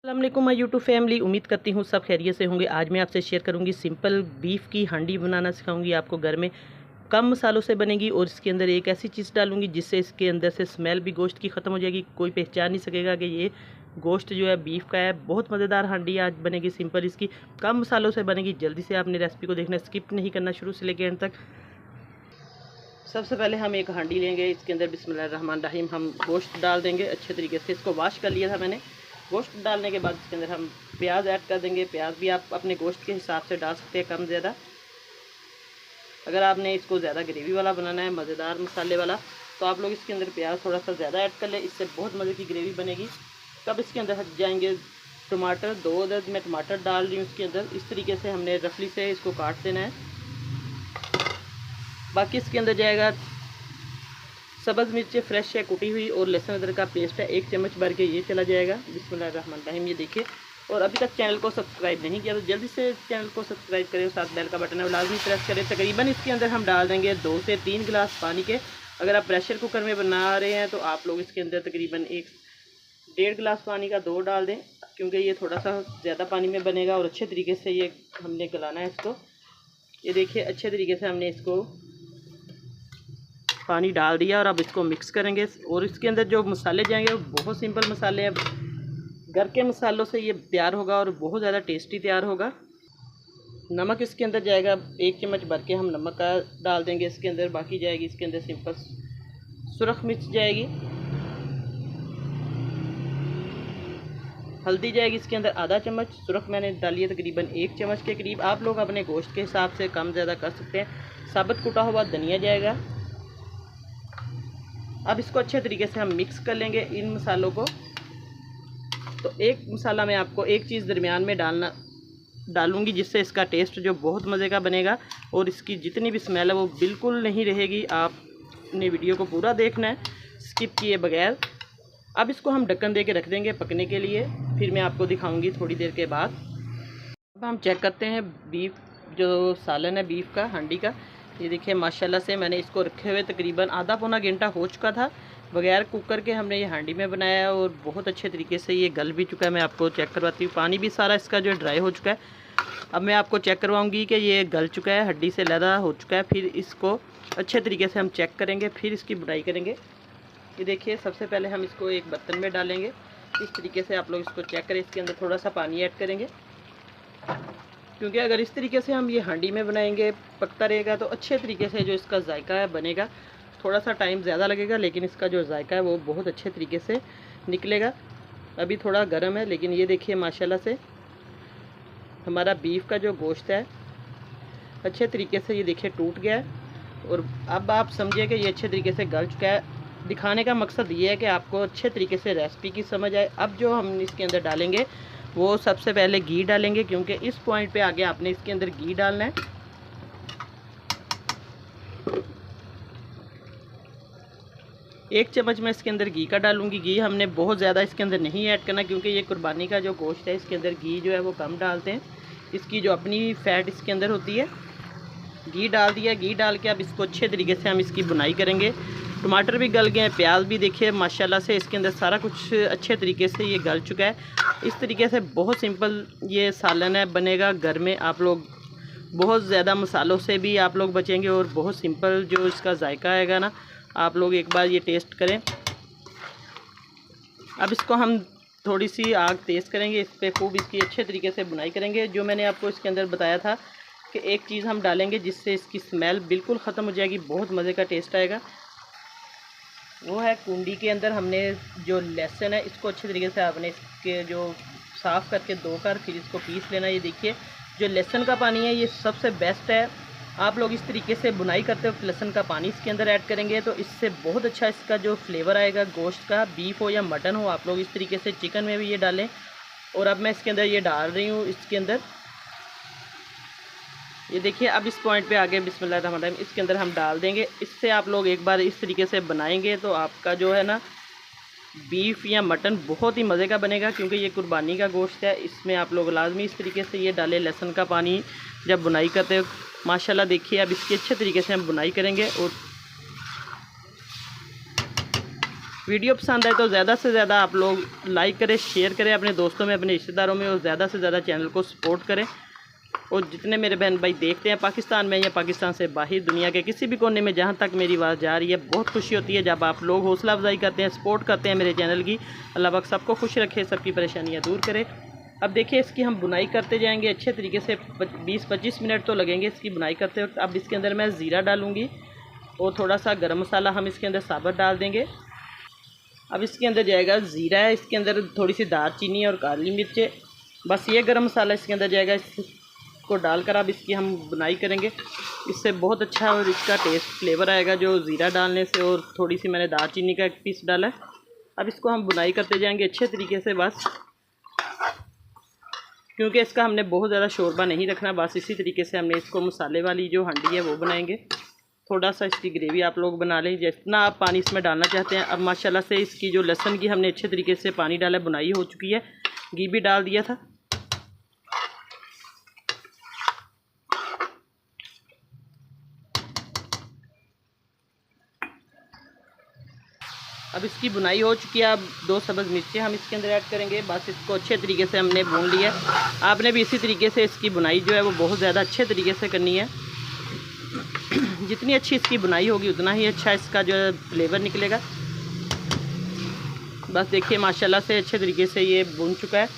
अस्सलाम वालेकुम my YouTube family. उम्मीद करती हूँ सब खैरियत से होंगे। आज मैं आपसे शेयर करूँगी सिंपल बीफ की हांडी बनाना सिखाऊंगी आपको। घर में कम मसालों से बनेगी और इसके अंदर एक ऐसी चीज़ डालूंगी जिससे इसके अंदर से स्मेल भी गोश्त की ख़त्म हो जाएगी। कोई पहचान नहीं सकेगा कि ये गोश्त जो है बीफ का है। बहुत मज़ेदार हांडी आज बनेगी सिंपल, इसकी कम मसालों से बनेगी। जल्दी से आपने रेसिपी को देखना, स्किप नहीं करना, शुरू से लेकर एंड तक। सबसे पहले हम एक हांडी लेंगे, इसके अंदर बिस्मिल्लाहिर्रहमानिर्रहीम हम गोश्त डाल देंगे। अच्छे तरीके से इसको वॉश कर लिया था मैंने। गोश्त डालने के बाद इसके अंदर हम प्याज ऐड कर देंगे। प्याज भी आप अपने गोश्त के हिसाब से डाल सकते हैं, कम ज़्यादा। अगर आपने इसको ज़्यादा ग्रेवी वाला बनाना है, मज़ेदार मसाले वाला, तो आप लोग इसके अंदर प्याज थोड़ा सा ज़्यादा ऐड कर लें, इससे बहुत मज़े की ग्रेवी बनेगी। तब इसके अंदर हट जाएंगे टमाटर। 2 अदद मैं टमाटर डाल रही हूँ इसके अंदर। इस तरीके से हमने रफली से इसको काट देना है। बाकी इसके अंदर जाएगा सब्ज़ मिर्चें फ्रेश है कुटी हुई और लहसुन अदरक का पेस्ट है 1 चम्मच भर के, ये चला जाएगा। बिस्मिल्लाहिर्रहमानिर्रहीम। ये देखिए, और अभी तक चैनल को सब्सक्राइब नहीं किया तो जल्दी से चैनल को सब्सक्राइब करें, साथ बेल का बटन है वो लाजमी प्रेस करें। तकरीबन इसके अंदर हम डाल देंगे 2 से 3 गिलास पानी के। अगर आप प्रेशर कुकर में बना रहे हैं तो आप लोग इसके अंदर तकरीबन 1-1.5 गिलास पानी का 2 डाल दें, क्योंकि ये थोड़ा सा ज़्यादा पानी में बनेगा और अच्छे तरीके से ये हमने गलाना है इसको। ये देखिए, अच्छे तरीके से हमने इसको पानी डाल दिया और अब इसको मिक्स करेंगे। और इसके अंदर जो मसाले जाएंगे वो बहुत सिंपल मसाले हैं, घर के मसालों से ये तैयार होगा और बहुत ज़्यादा टेस्टी तैयार होगा। नमक इसके अंदर जाएगा 1 चम्मच भर के, हम नमक का डाल देंगे इसके अंदर। बाकी जाएगी इसके अंदर सिंपल सुरख मिर्च जाएगी। हल्दी जाएगी इसके अंदर आधा चम्मच। सुरख मैंने डाली है तकरीबन 1 चम्मच के करीब। आप लोग अपने गोश्त के हिसाब से कम ज़्यादा कर सकते हैं। साबुत कुटा हुआ धनिया जाएगा। अब इसको अच्छे तरीके से हम मिक्स कर लेंगे इन मसालों को। तो एक मसाला मैं आपको एक चीज़ दरमियान में डालूंगी जिससे इसका टेस्ट जो बहुत मज़े का बनेगा और इसकी जितनी भी स्मेल है वो बिल्कुल नहीं रहेगी। आपने वीडियो को पूरा देखना है, स्किप किए बगैर। अब इसको हम ढक्कन दे के रख देंगे पकने के लिए, फिर मैं आपको दिखाऊंगी थोड़ी देर के बाद। अब हम चेक करते हैं बीफ जो सालन है बीफ का हांडी का। ये देखिए, माशाल्लाह से मैंने इसको रखे हुए तकरीबन आधा पौना घंटा हो चुका था। बगैर कुकर के हमने ये हांडी में बनाया है और बहुत अच्छे तरीके से ये गल भी चुका है। मैं आपको चेक करवाती हूँ। पानी भी सारा इसका जो ड्राई हो चुका है। अब मैं आपको चेक करवाऊँगी कि ये गल चुका है, हड्डी से लदा हो चुका है। फिर इसको अच्छे तरीके से हम चेक करेंगे, फिर इसकी बुनाई करेंगे। ये देखिए, सबसे पहले हम इसको एक बर्तन में डालेंगे। इस तरीके से आप लोग इसको चेक करें। इसके अंदर थोड़ा सा पानी ऐड करेंगे, क्योंकि अगर इस तरीके से हम ये हांडी में बनाएंगे, पकता रहेगा तो अच्छे तरीके से जो इसका जायका है बनेगा। थोड़ा सा टाइम ज़्यादा लगेगा लेकिन इसका जो जायका है वो बहुत अच्छे तरीके से निकलेगा। अभी थोड़ा गर्म है, लेकिन ये देखिए माशाल्लाह से हमारा बीफ का जो गोश्त है अच्छे तरीके से ये देखिए टूट गया है। और अब आप समझिए कि ये अच्छे तरीके से गल चुका है। दिखाने का मकसद ये है कि आपको अच्छे तरीके से रेसिपी की समझ आए। अब जो हम इसके अंदर डालेंगे वो सबसे पहले घी डालेंगे, क्योंकि इस पॉइंट पे आगे आपने इसके अंदर घी डालना है। 1 चम्मच मैं इसके अंदर घी का डालूंगी। घी हमने बहुत ज़्यादा इसके अंदर नहीं ऐड करना, क्योंकि ये कुर्बानी का जो गोश्त है इसके अंदर घी जो है वो कम डालते हैं। इसकी जो अपनी फ़ैट इसके अंदर होती है। घी डाल दिया। घी डाल के अब इसको अच्छे तरीके से हम इसकी बुनाई करेंगे। टमाटर भी गल गए हैं, प्याज भी देखिए माशाल्लाह से इसके अंदर सारा कुछ अच्छे तरीके से ये गल चुका है। इस तरीके से बहुत सिंपल ये सालन है बनेगा घर में। आप लोग बहुत ज़्यादा मसालों से भी आप लोग बचेंगे और बहुत सिंपल जो इसका जायका आएगा ना, आप लोग एक बार ये टेस्ट करें। अब इसको हम थोड़ी सी आग तेज़ करेंगे, इस पर खूब इसकी अच्छे तरीके से बुनाई करेंगे। जो मैंने आपको इसके अंदर बताया था कि एक चीज़ हम डालेंगे जिससे इसकी स्मेल बिल्कुल ख़त्म हो जाएगी, बहुत मज़े का टेस्ट आएगा। वो है कुंडी के अंदर हमने जो लहसुन है इसको अच्छे तरीके से आपने इसके जो साफ़ करके धोकर फिर इसको पीस लेना। ये देखिए, जो लहसुन का पानी है ये सबसे बेस्ट है। आप लोग इस तरीके से बुनाई करते वक्त लहसुन का पानी इसके अंदर ऐड करेंगे तो इससे बहुत अच्छा इसका जो फ्लेवर आएगा गोश्त का, बीफ हो या मटन हो। आप लोग इस तरीके से चिकन में भी ये डालें। और अब मैं इसके अंदर ये डाल रही हूँ इसके अंदर। ये देखिए, अब इस पॉइंट पे आगे बिस्मिल्लाहिर्रहमानिर्रहीम इसके अंदर हम डाल देंगे। इससे आप लोग एक बार इस तरीके से बनाएंगे तो आपका जो है ना बीफ या मटन बहुत ही मज़े का बनेगा, क्योंकि ये कुर्बानी का गोश्त है। इसमें आप लोग लाजमी इस तरीके से ये डालें लहसुन का पानी जब बुनाई करते हो। माशाल्लाह देखिए, अब इसकी अच्छे तरीके से हम बुनाई करेंगे। और वीडियो पसंद आए तो ज़्यादा से ज़्यादा आप लोग लाइक करें, शेयर करें अपने दोस्तों में, अपने रिश्तेदारों में, और ज़्यादा से ज़्यादा चैनल को सपोर्ट करें। और जितने मेरे बहन भाई देखते हैं पाकिस्तान में या पाकिस्तान से बाहर दुनिया के किसी भी कोने में जहाँ तक मेरी आवाज़ जा रही है, बहुत खुशी होती है जब आप लोग हौसला अफजाई करते हैं, सपोर्ट करते हैं मेरे चैनल की। अल्लाह पाक सबको खुश रखे, सबकी परेशानियाँ दूर करे। अब देखिए इसकी हम बुनाई करते जाएंगे अच्छे तरीके से, 20-25 मिनट तो लगेंगे इसकी बुनाई करते वक्त। अब इसके अंदर मैं ज़ीरा डालूँगी और थोड़ा सा गरम मसाला हम इसके अंदर साबुत डाल देंगे। अब इसके अंदर जाएगा ज़ीरा है, इसके अंदर थोड़ी सी दालचीनी और काली मिर्चें, बस ये गरम मसाला इसके अंदर जाएगा। इसको डालकर अब इसकी हम बुनाई करेंगे। इससे बहुत अच्छा और इसका टेस्ट फ्लेवर आएगा जो ज़ीरा डालने से, और थोड़ी सी मैंने दालचीनी का एक पीस डाला है। अब इसको हम बुनाई करते जाएंगे अच्छे तरीके से, बस क्योंकि इसका हमने बहुत ज़्यादा शोरबा नहीं रखना, बस इसी तरीके से हमने इसको मसाले वाली जो हांडी है वो बनाएंगे। थोड़ा सा इसकी ग्रेवी आप लोग बना लें जितना आप पानी इसमें डालना चाहते हैं। अब माशाल्लाह से इसकी जो लहसुन की हमने अच्छे तरीके से पानी डाला, बुनाई हो चुकी है, घी भी डाल दिया था। अब इसकी बुनाई हो चुकी है। अब 2 सब्ज़ मिर्चें हम इसके अंदर ऐड करेंगे, बस इसको अच्छे तरीके से हमने भून लिया। आपने भी इसी तरीके से इसकी बुनाई जो है वो बहुत ज़्यादा अच्छे तरीके से करनी है। जितनी अच्छी इसकी बुनाई होगी उतना ही अच्छा इसका जो है फ्लेवर निकलेगा। बस देखिए माशाल्लाह से अच्छे तरीके से ये भून चुका है।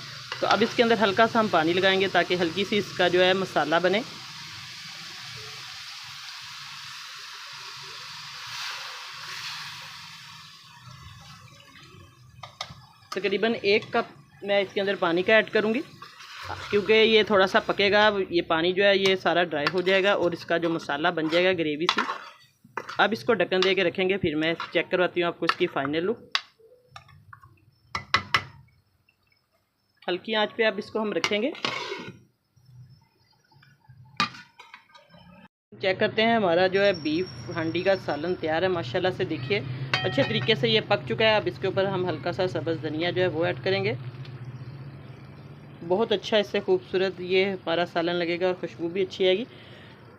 तो अब इसके अंदर हल्का सा हम पानी लगाएंगे ताकि हल्की सी इसका जो है मसाला बने। तकरीबन 1 कप मैं इसके अंदर पानी का ऐड करूँगी, क्योंकि ये थोड़ा सा पकेगा, ये पानी जो है ये सारा ड्राई हो जाएगा और इसका जो मसाला बन जाएगा ग्रेवी सी। अब इसको ढक्कन दे के रखेंगे, फिर मैं चेक करवाती हूँ आपको इसकी फ़ाइनल लुक। हल्की आंच पे अब इसको हम रखेंगे। चेक करते हैं, हमारा जो है बीफ हांडी का सालन तैयार है माशाल्लाह से। देखिए अच्छे तरीके से ये पक चुका है। अब इसके ऊपर हम हल्का सा सब्ज़ धनिया जो है वो ऐड करेंगे। बहुत अच्छा इससे खूबसूरत ये हमारा सालन लगेगा और खुशबू भी अच्छी आएगी।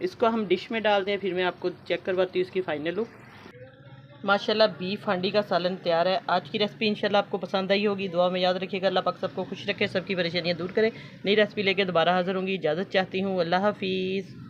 इसको हम डिश में डालते हैं, फिर मैं आपको चेक करवाती हूँ इसकी फ़ाइनल लुक। माशाल्लाह बीफ हांडी का सालन तैयार है। आज की रेसिपी इंशाल्लाह आपको पसंद आई होगी। दुआ में याद रखिएगा। अल्लाह पाक सबको खुश रखे, सबकी परेशानियाँ दूर करे। नई रेसिपी लेके दोबारा हाज़िर होंगी। इजाज़त चाहती हूँ। अल्लाह हाफिज़।